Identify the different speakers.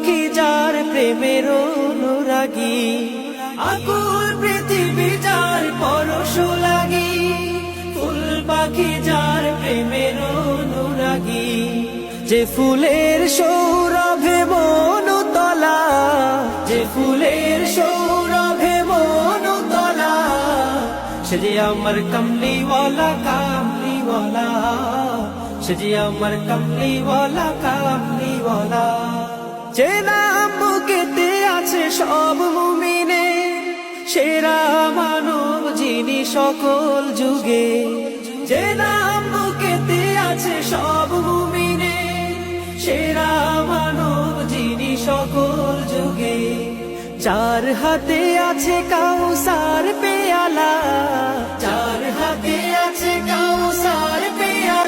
Speaker 1: পাখি যার প্রেমের অনুরাগী, আকুল পৃথিবী যার পরশ লাগি। ফুল পাখি যার প্রেমের অনুরাগী, যে ফুলের সৌরভে মনতলা, যে ফুলের সৌরভে মনতলা, সে যে আমার কমলিওয়ালা কামলিওয়ালা, সে যে আমার কমলিওয়ালা কামলিওয়ালা। যে নাম বুকেতে আছে সব মুমিনের, সেরা মানব যিনি সকল যুগে। যে নাম বুকেতে আছে সব মুমিনের, সেরা মানব যিনি সকল যুগে। যার হাতে আছে কাউসার পেয়ালা, যার হাতে